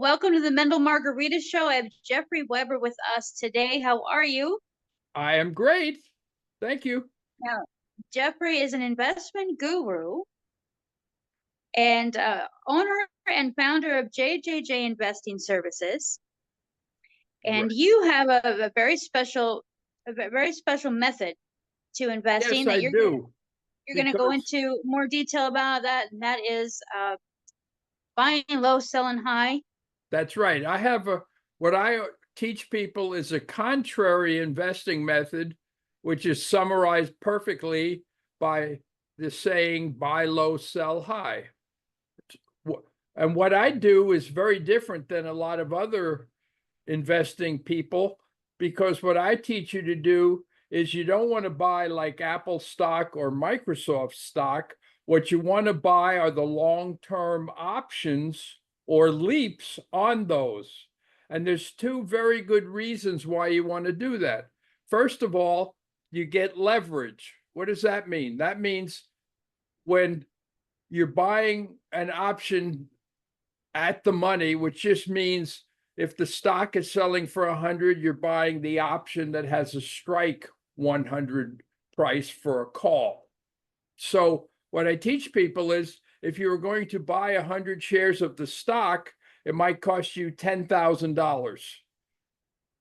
welcome to the Mendel Margarita Show. I have Jeffrey Weber with us today. How are you? I am great. Thank you. Now, Jeffrey is an investment guru and owner and founder of JJJ Investing Services. And Right. you have a very special method to investing Yes, that I do. you're going to go Because into more detail about that. And that is buying low, selling high. that's right. I have what I teach people is a contrary investing method, which is summarized perfectly by the saying buy low, sell high. And what I do is very different than a lot of other investing people, because what I teach you to do is you don't want to buy like Apple stock or Microsoft stock. What you want to buy are the long-term options or leaps on those. And there's two very good reasons why you want to do that. First of all, you get leverage. What does that mean? That means when you're buying an option at the money, which just means if the stock is selling for 100, you're buying the option that has a strike 100 price for a call. So what I teach people is if you were going to buy 100 shares of the stock, it might cost you $10,000.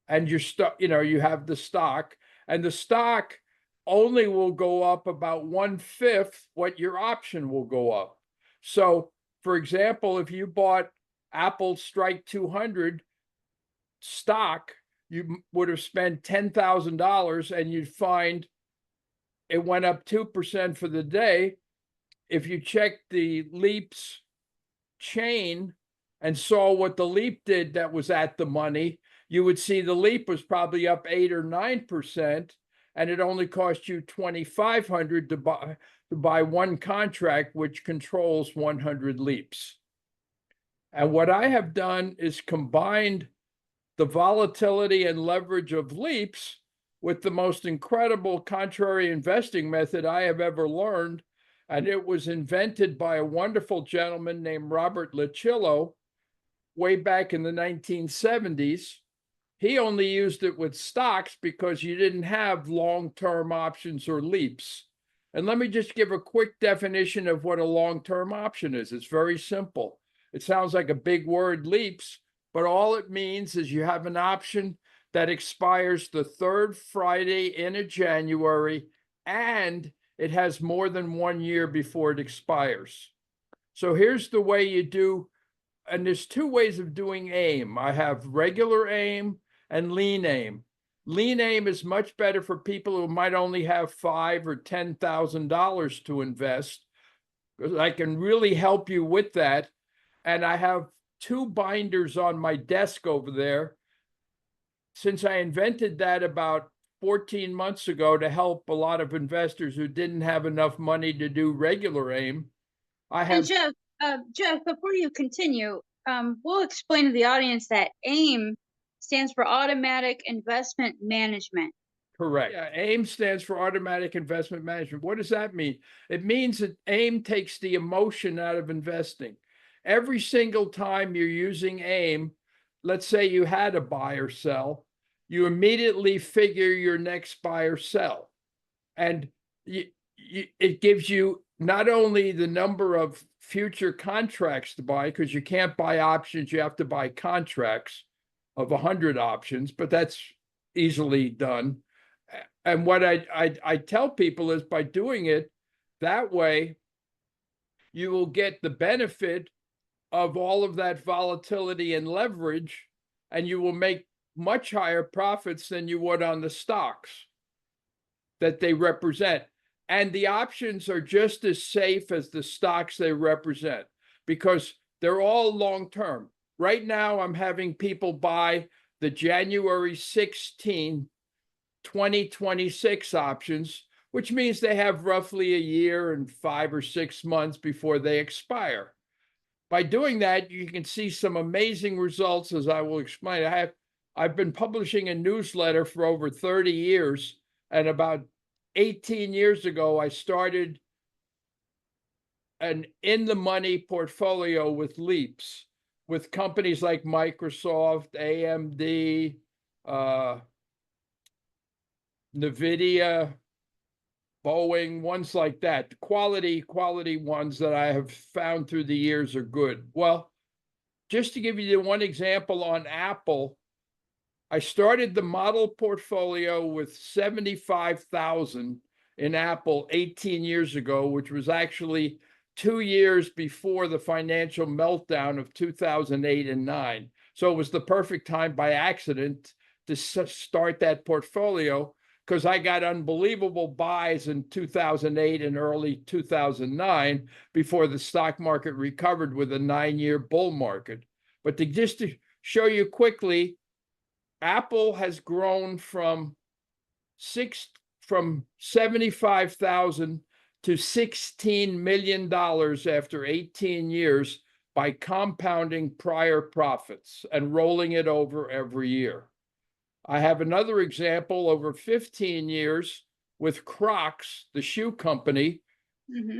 And you have the stock, and the stock only will go up about 1/5 what your option will go up. So, for example, if you bought Apple Strike 200 stock, you would have spent $10,000 and you'd find it went up 2% for the day. If you checked the leaps chain and saw what the leap did that was at the money, you would see the leap was probably up 8 or 9%, and it only cost you $2,500 to buy one contract, which controls 100 leaps. And what I have done is combined the volatility and leverage of leaps with the most incredible contrary investing method I have ever learned. And it was invented by a wonderful gentleman named Robert Lucillo way back in the 1970s. He only used it with stocks because you didn't have long-term options or leaps. And let me just give a quick definition of what a long-term option is. It's very simple. It sounds like a big word, leaps, but all it means is you have an option that expires the third Friday in a January, and it has more than 1 year before it expires. So here's the way you do, and there's two ways of doing AIM. I have regular AIM and lean AIM. Lean AIM is much better for people who might only have $5,000 or $10,000 to invest, because I can really help you with that. And I have two binders on my desk over there. Since I invented that about 14 months ago to help a lot of investors who didn't have enough money to do regular AIM, I have. And Jeff, before you continue, we'll explain to the audience that AIM stands for Automatic Investment Management. Correct. Yeah, AIM stands for Automatic Investment Management. What does that mean? It means that AIM takes the emotion out of investing. Every single time you're using AIM, let's say you had a buy or sell, you immediately figure your next buy or sell. And it gives you not only the number of future contracts to buy, because you can't buy options, you have to buy contracts of 100 options, but that's easily done. And what I tell people is by doing it that way, you will get the benefit of all of that volatility and leverage, and you will make much higher profits than you would on the stocks that they represent. And the options are just as safe as the stocks they represent because they're all long-term. Right now, I'm having people buy the January 16, 2026 options, which means they have roughly a year and 5 or 6 months before they expire. By doing that, you can see some amazing results, as I will explain. I've been publishing a newsletter for over 30 years, and about 18 years ago, I started an in-the-money portfolio with leaps. with companies like Microsoft, AMD, NVIDIA, Boeing, ones like that. Quality ones that I have found through the years are good. Well, just to give you the one example on Apple, I started the model portfolio with 75,000 in Apple 18 years ago, which was actually 2 years before the financial meltdown of 2008 and 9. So it was the perfect time by accident to start that portfolio, because I got unbelievable buys in 2008 and early 2009 before the stock market recovered with a 9-year bull market. But just to show you quickly, Apple has grown from 75,000 to $16 million after 18 years by compounding prior profits and rolling it over every year. I have another example over 15 years with Crocs, the shoe company,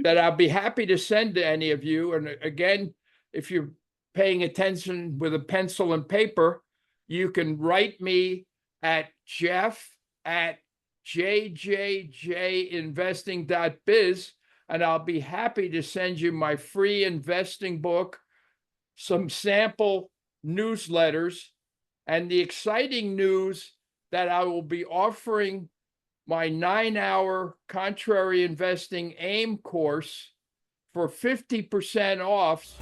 that I'll be happy to send to any of you. And again, if you're paying attention with a pencil and paper, you can write me at jeff@jjjinvesting.biz, and I'll be happy to send you my free investing book, some sample newsletters, and the exciting news that I will be offering my 9-hour contrary investing AIM course for 50% off.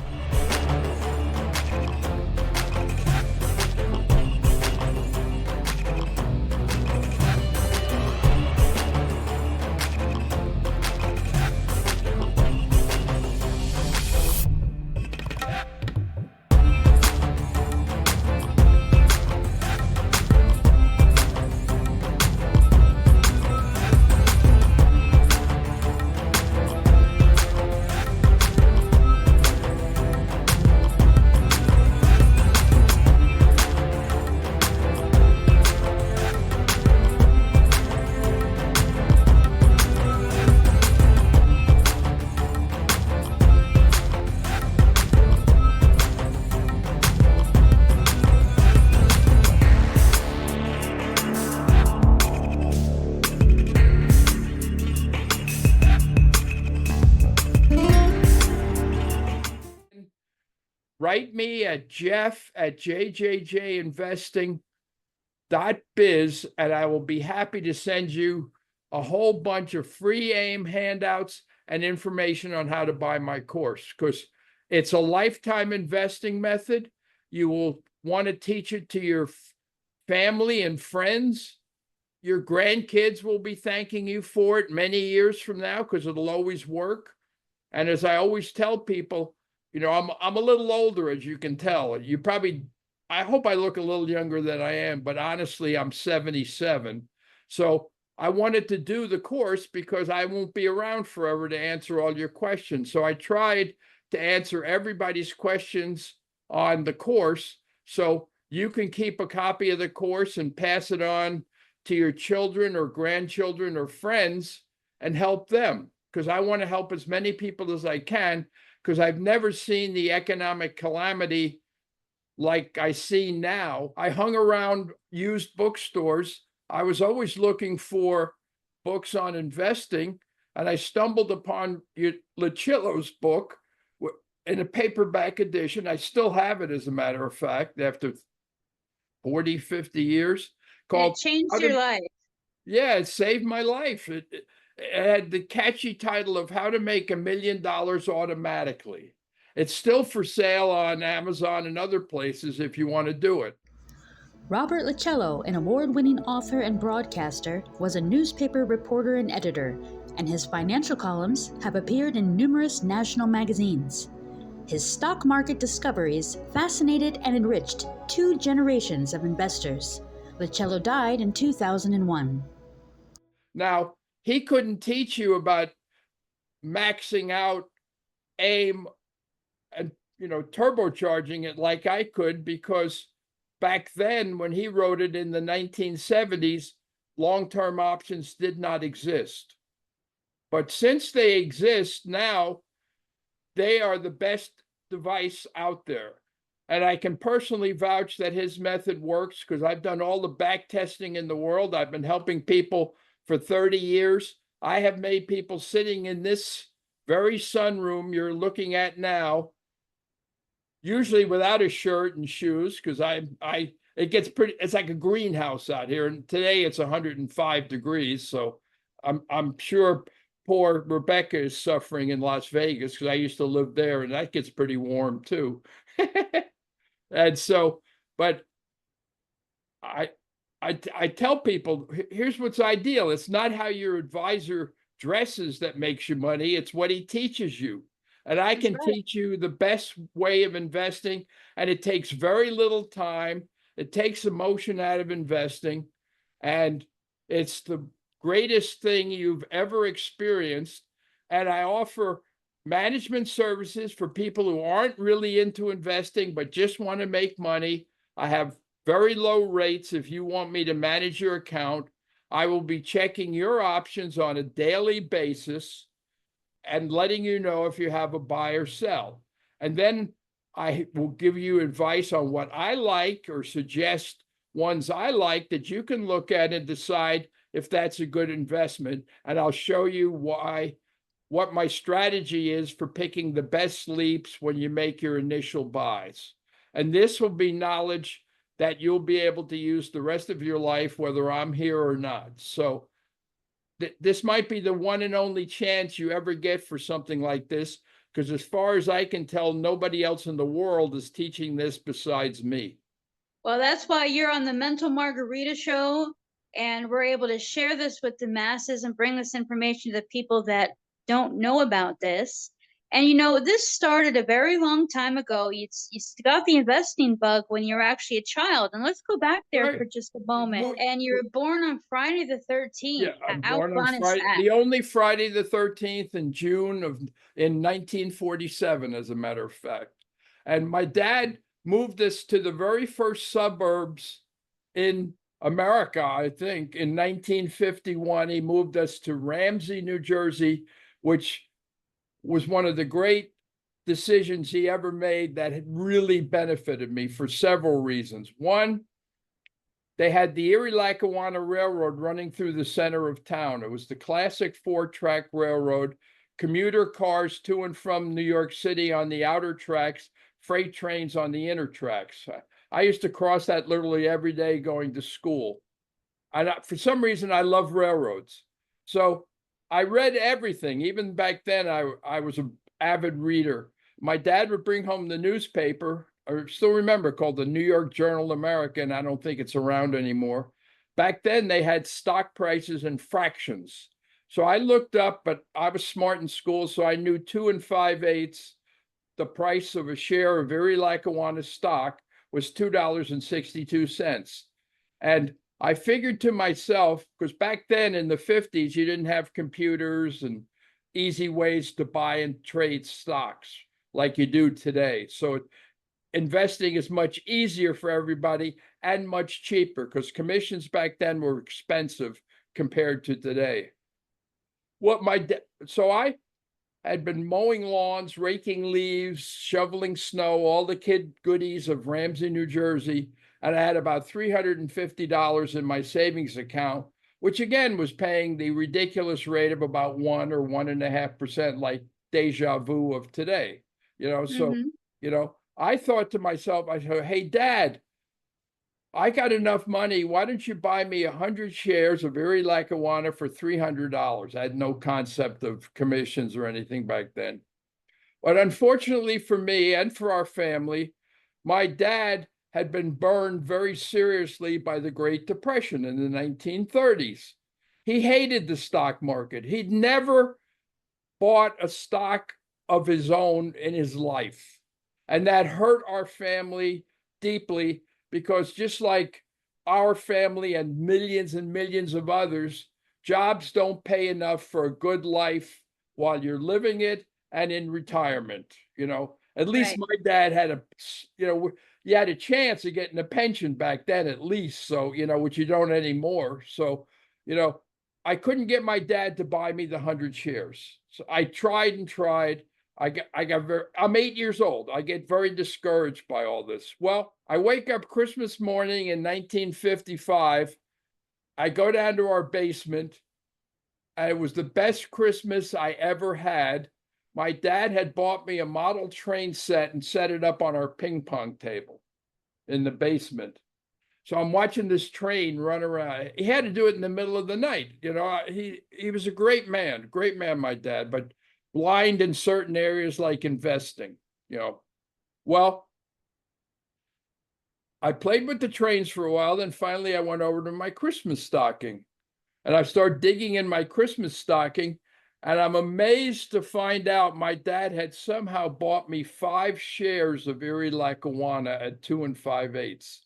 Write me at jeff@jjjinvesting.biz, and I will be happy to send you a whole bunch of free AIM handouts and information on how to buy my course, because it's a lifetime investing method. You will want to teach it to your family and friends. Your grandkids will be thanking you for it many years from now, because it'll always work. And as I always tell people, you know, I'm a little older, as you can tell. I hope I look a little younger than I am, but honestly, I'm 77. So I wanted to do the course because I won't be around forever to answer all your questions. So I tried to answer everybody's questions on the course, so you can keep a copy of the course and pass it on to your children or grandchildren or friends and help them, because I want to help as many people as I can, because I've never seen the economic calamity like I see now. I hung around used bookstores. I was always looking for books on investing, and I stumbled upon Lucillo's book in a paperback edition. I still have it, as a matter of fact, after 40, 50 years. It changed your life. Yeah, it saved my life. It had the catchy title of How to Make $1 Million Automatically. It's still for sale on Amazon and other places if you want to do it. Robert Lucillo, an award-winning author and broadcaster, was a newspaper reporter and editor, and his financial columns have appeared in numerous national magazines. His stock market discoveries fascinated and enriched 2 generations of investors. Lucillo died in 2001. Now, he couldn't teach you about maxing out AIM and, turbocharging it like I could, because back then, when he wrote it in the 1970s, long-term options did not exist. But since they exist now, they are the best device out there. And I can personally vouch that his method works because I've done all the back testing in the world. I've been helping people for 30 years. I have made people sitting in this very sunroom you're looking at now, usually without a shirt and shoes, because it gets pretty, it's like a greenhouse out here. And today it's 105 degrees. So I'm sure poor Rebecca is suffering in Las Vegas because I used to live there and that gets pretty warm too. And so, but I tell people, here's what's ideal. It's not how your advisor dresses that makes you money. It's what he teaches you. And I That's can right. teach you the best way of investing. And it takes very little time. It takes emotion out of investing. And it's the greatest thing you've ever experienced. And I offer management services for people who aren't really into investing, but just want to make money. I have very low rates. If you want me to manage your account, I will be checking your options on a daily basis and letting you know if you have a buy or sell. And then I will give you advice on what I like or suggest ones I like that you can look at and decide if that's a good investment. And I'll show you what my strategy is for picking the best leaps when you make your initial buys. And this will be knowledge that you'll be able to use the rest of your life, whether I'm here or not. So this might be the one and only chance you ever get for something like this, because as far as I can tell, nobody else in the world is teaching this besides me. Well, that's why you're on the Mental Margarita show, and we're able to share this with the masses and bring this information to the people that don't know about this. And this started a very long time ago. You got the investing bug when you were actually a child. And let's go back there Right. for just a moment. Well, And you were born on Friday the 13th. Yeah, I'm How born on fun is Friday, that? the only Friday the 13th in June in 1947, as a matter of fact. And my dad moved us to the very first suburbs in America, I think, in 1951. He moved us to Ramsey, New Jersey, which was one of the great decisions he ever made that had really benefited me for several reasons. One, they had the Erie-Lackawanna Railroad running through the center of town. It was the classic 4-track railroad, commuter cars to and from New York City on the outer tracks, freight trains on the inner tracks. I used to cross that literally every day going to school. And for some reason, I love railroads. So I read everything. Even back then, I was an avid reader. My dad would bring home the newspaper, I still remember, called the New York Journal American. I don't think it's around anymore. Back then, they had stock prices in fractions. So I looked up, but I was smart in school, so I knew 2 5/8 the price of a share of Erie-Lackawanna stock was $2.62. And I figured to myself, because back then in the 50s, you didn't have computers and easy ways to buy and trade stocks like you do today. So investing is much easier for everybody and much cheaper because commissions back then were expensive compared to today. So I had been mowing lawns, raking leaves, shoveling snow, all the kid goodies of Ramsey, New Jersey, and I had about $350 in my savings account, which again was paying the ridiculous rate of about 1 or 1.5%, like deja vu of today. So I thought to myself, I said, hey, Dad, I got enough money. Why don't you buy me 100 shares of Erie-Lackawanna for $300? I had no concept of commissions or anything back then. But unfortunately for me and for our family, my dad had been burned very seriously by the Great Depression in the 1930s. He hated the stock market. He'd never bought a stock of his own in his life. And that hurt our family deeply because just like our family and millions of others, jobs don't pay enough for a good life while you're living it and in retirement. At least my dad had you had a chance of getting a pension back then at least. So, which you don't anymore. So, I couldn't get my dad to buy me the 100 shares. So I tried and tried. I'm 8 years old. I get very discouraged by all this. Well, I wake up Christmas morning in 1955. I go down to our basement. And it was the best Christmas I ever had. My dad had bought me a model train set and set it up on our ping pong table in the basement. So I'm watching this train run around. He had to do it in the middle of the night. He was a great man, my dad, but blind in certain areas like investing. Well, I played with the trains for a while. Then finally I went over to my Christmas stocking, and I started digging in my Christmas stocking, and I'm amazed to find out my dad had somehow bought me 5 shares of Erie Lackawanna at 2 5/8.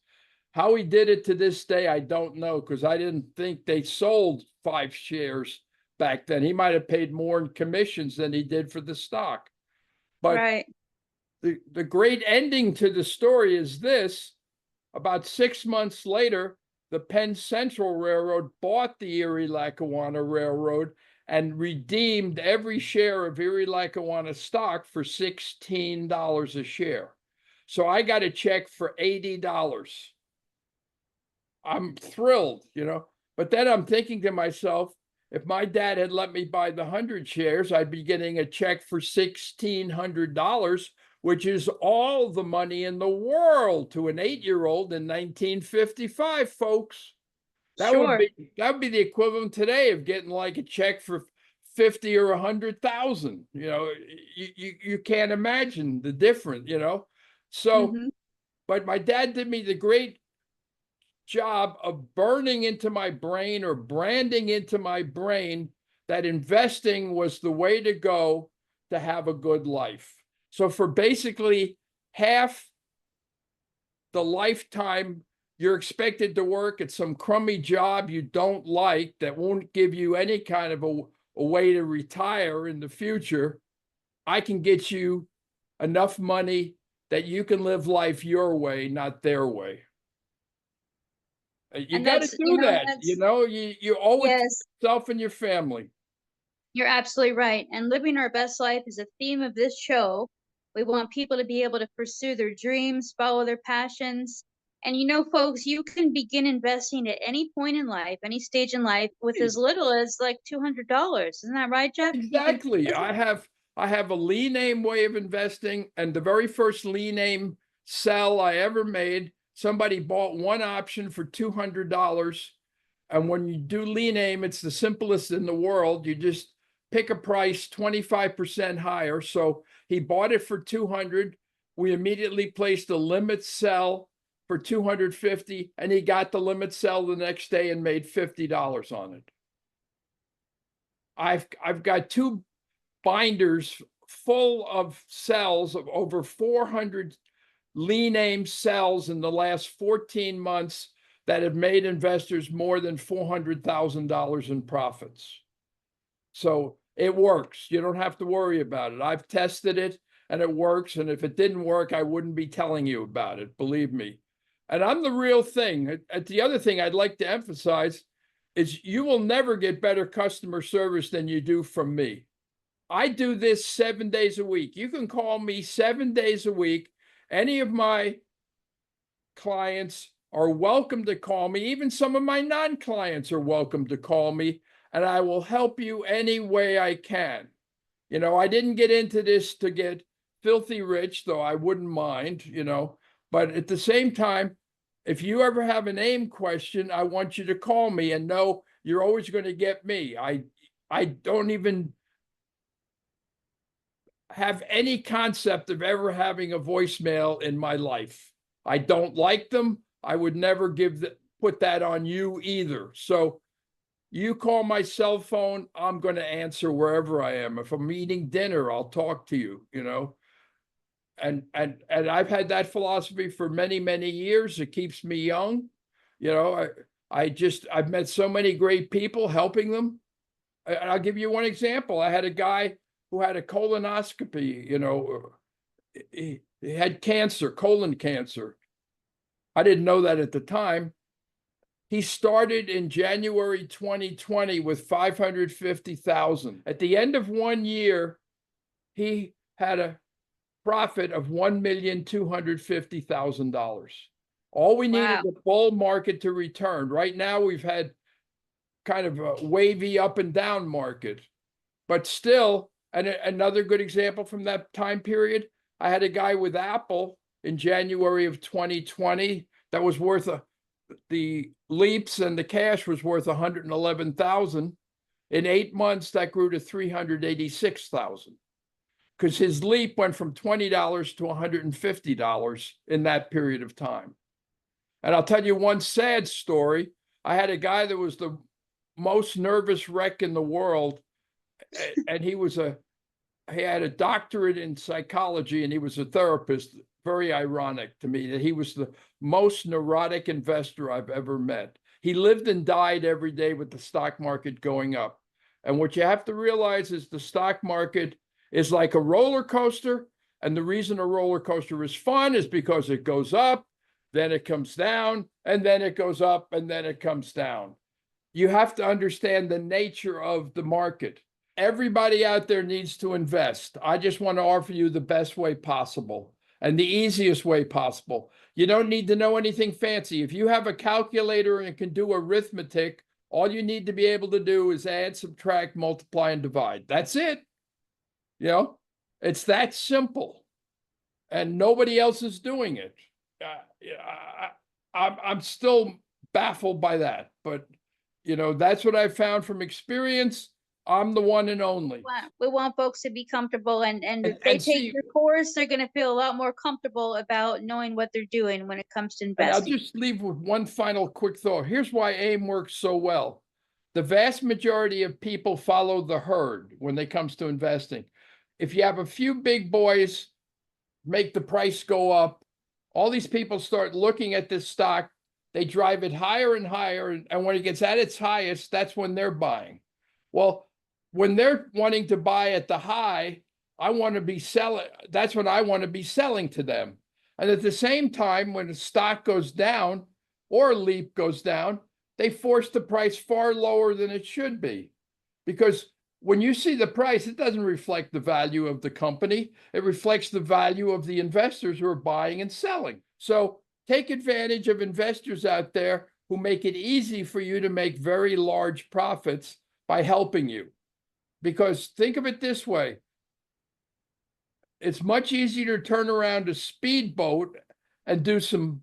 How he did it to this day, I don't know, because I didn't think they sold 5 shares back then. He might have paid more in commissions than he did for the stock. But Right. the great ending to the story is this. About 6 months later, the Penn Central Railroad bought the Erie Lackawanna Railroad and redeemed every share of Erie Lackawanna stock for $16 a share. So I got a check for $80. I'm thrilled, but then I'm thinking to myself, if my dad had let me buy the 100 shares, I'd be getting a check for $1,600, which is all the money in the world to an 8-year-old in 1955, folks. That Sure. would be the equivalent today of getting like a check for 50 or 100,000. You can't imagine the difference, So, Mhm. but my dad did me the great job of burning into my brain, or branding into my brain, that investing was the way to go to have a good life. So for basically half the lifetime, you're expected to work at some crummy job you don't like that won't give you any kind of a way to retire in the future. I can get you enough money that you can live life your way, not their way. You And got to that's, do that. that's, You owe it to yes, yourself and your family. you're absolutely right. And living our best life is a theme of this show. We want people to be able to pursue their dreams, follow their passions. And folks, you can begin investing at any point in life, any stage in life, with as little as like $200. Isn't that right, Jeff? Exactly. I have a lean name way of investing, and the very first lean name sell I ever made, somebody bought one option for $200. And when you do lean name, it's the simplest in the world. You just pick a price 25% higher. So he bought it for 200. We immediately placed a limit sell for 250, and he got the limit sell the next day and made $50 on it. I've got 2 binders full of cells of over 400 lean name cells in the last 14 months that have made investors more than $400,000 in profits. So it works. You don't have to worry about it. I've tested it and it works. And if it didn't work, I wouldn't be telling you about it, believe me. And I'm the real thing. The other thing I'd like to emphasize is you will never get better customer service than you do from me. I do this 7 days a week. You can call me 7 days a week. Any of my clients are welcome to call me. Even some of my non-clients are welcome to call me, and I will help you any way I can. I didn't get into this to get filthy rich, though I wouldn't mind, but at the same time, if you ever have an AIM question, I want you to call me and know you're always going to get me. I don't even have any concept of ever having a voicemail in my life. I don't like them. I would never put that on you either. So you call my cell phone, I'm going to answer wherever I am. If I'm eating dinner, I'll talk to you, And I've had that philosophy for many, many years. It keeps me young. I've met so many great people helping them. And I'll give you one example. I had a guy who had a colonoscopy, he had cancer, colon cancer. I didn't know that at the time. He started in January 2020 with $550,000. At the end of 1 year, he had a profit of $1,250,000. All we needed Wow. the bull market to return. Right now, we've had kind of a wavy up and down market, but still, and another good example from that time period, I had a guy with Apple in January of 2020 that was worth the leaps and the cash was worth 111,000. In 8 months, that grew to 386,000 because his leap went from $20 to $150 in that period of time. And I'll tell you one sad story. I had a guy that was the most nervous wreck in the world, and he had a doctorate in psychology, and he was a therapist. Very ironic to me that he was the most neurotic investor I've ever met. He lived and died every day with the stock market going up. And what you have to realize is the stock market is like a roller coaster. And the reason a roller coaster is fun is because it goes up, then it comes down, and then it goes up, and then it comes down. You have to understand the nature of the market. Everybody out there needs to invest. I just want to offer you the best way possible and the easiest way possible. You don't need to know anything fancy. If you have a calculator and can do arithmetic, all you need to be able to do is add, subtract, multiply, and divide. That's it. You know, it's that simple. And nobody else is doing it. I'm still baffled by that. But, you know, that's what I found from experience. I'm the one and only. We want folks to be comfortable, and if they and take see- your course, they're going to feel a lot more comfortable about knowing what they're doing when it comes to And I'll investing. just leave with one final quick thought. Here's why AIM works so well. The vast majority of people follow the herd when it comes to investing. If you have a few big boys make the price go up, all these people start looking at this stock, they drive it higher and higher, and when it gets at its highest, that's when they're buying. Well, when they're wanting to buy at the high, I want to be selling. That's when I want to be selling to them. And at the same time, when the stock goes down or a leap goes down, they force the price far lower than it should be. Because when you see the price, it doesn't reflect the value of the company. It reflects the value of the investors who are buying and selling. So take advantage of investors out there who make it easy for you to make very large profits by helping you. Because think of it this way, it's much easier to turn around a speedboat and do some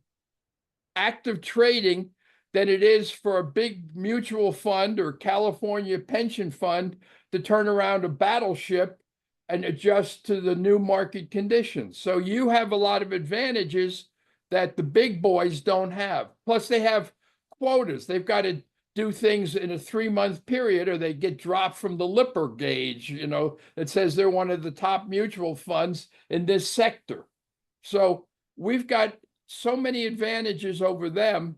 active trading than it is for a big mutual fund or California pension fund to turn around a battleship and adjust to the new market conditions. So you have a lot of advantages that the big boys don't have. Plus they have quotas. They've got to do things in a 3-month period or they get dropped from the Lipper gauge, you know, that says they're one of the top mutual funds in this sector. So we've got so many advantages over them.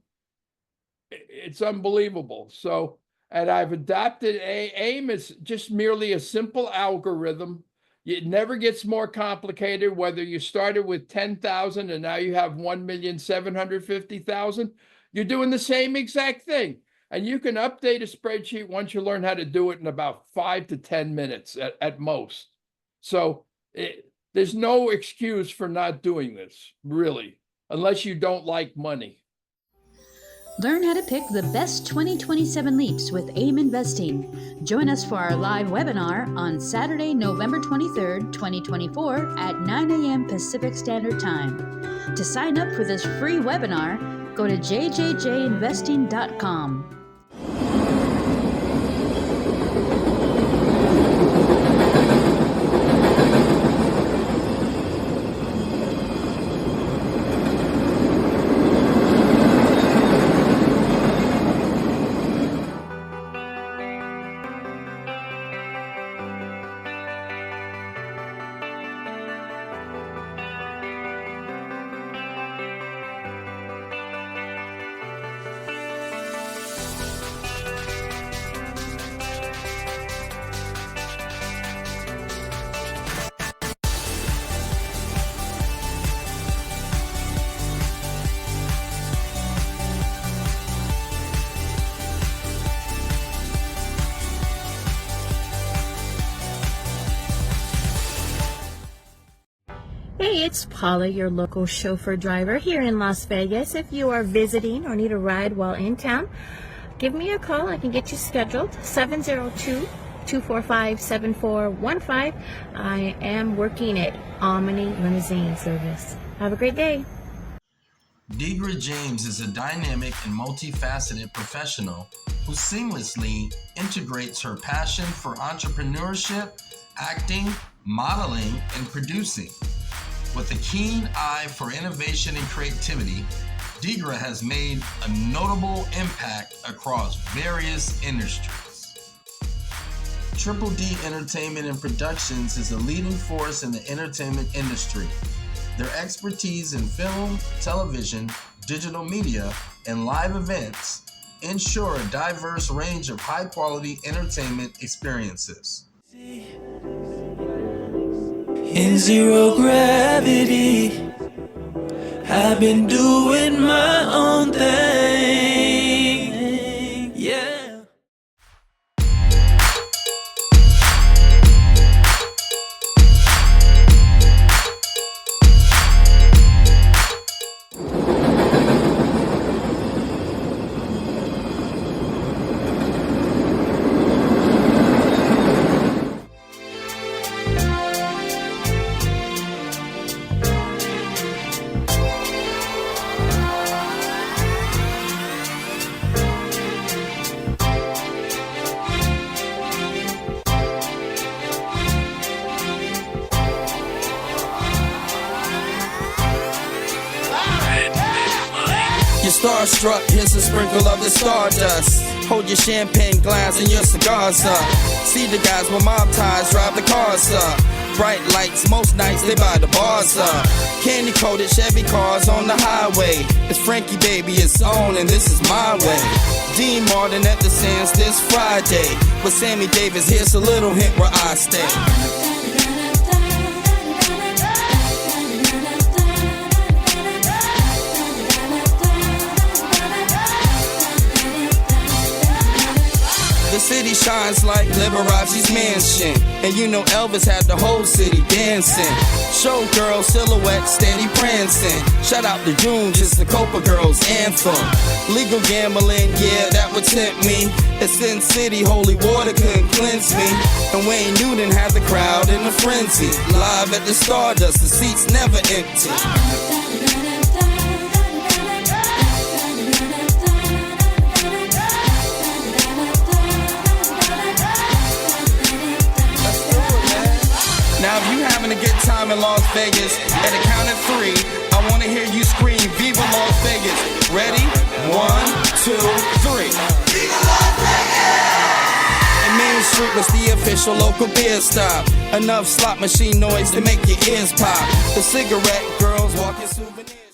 It's unbelievable. So, and I've adopted AIM is just merely a simple algorithm. It never gets more complicated, whether you started with 10,000 and now you have 1,750,000, you're doing the same exact thing. And you can update a spreadsheet once you learn how to do it in about 5 to 10 minutes at most. So there's no excuse for not doing this, really, unless you don't like money. Learn how to pick the best 2027 leaps with AIM Investing. Join us for our live webinar on Saturday, November 23rd, 2024 at 9 a.m. Pacific Standard Time. To sign up for this free webinar, go to jjjinvesting.com. it's Paula, your local chauffeur driver here in Las Vegas. If you are visiting or need a ride while in town, give me a call. I can get you scheduled. 702-245-7415. I am working at Omni Limousine Service. Have a great day. Deidre James is a dynamic and multifaceted professional who seamlessly integrates her passion for entrepreneurship, acting, modeling, and producing. With a keen eye for innovation and creativity, Deidre has made a notable impact across various industries. Triple D Entertainment and Productions is a leading force in the entertainment industry. Their expertise in film, television, digital media, and live events ensure a diverse range of high-quality entertainment experiences. In zero gravity, I've been doing my own thing. Yeah. You're starstruck, here's a sprinkle of the stardust. Hold your champagne glass and your cigars up. See the guys with mob ties drive the cars up. Bright lights, most nights they buy the bars up. Candy coated Chevy cars on the highway. It's Frankie baby, it's on and this is my way. Dean Martin at the Sands this Friday. With Sammy Davis, here's a little hint where I stay. The city shines like Liberace's mansion. And you know Elvis had the whole city dancing. Showgirl silhouette steady prancing. Shout out to June, just the Copa Girls anthem. Legal gambling, yeah, that would tempt me. It's Sin City, holy water couldn't cleanse me. And Wayne Newton had the crowd in a frenzy. Live at the Stardust, the seats never empty. Now if you having a good time in Las Vegas, at the count of 3, I want to hear you scream, Viva Las Vegas. Ready? 1, 2, 3. Viva Las Vegas! And Main Street was the official local beer stop. Enough slot machine noise to make your ears pop. The cigarette girls walking souvenirs.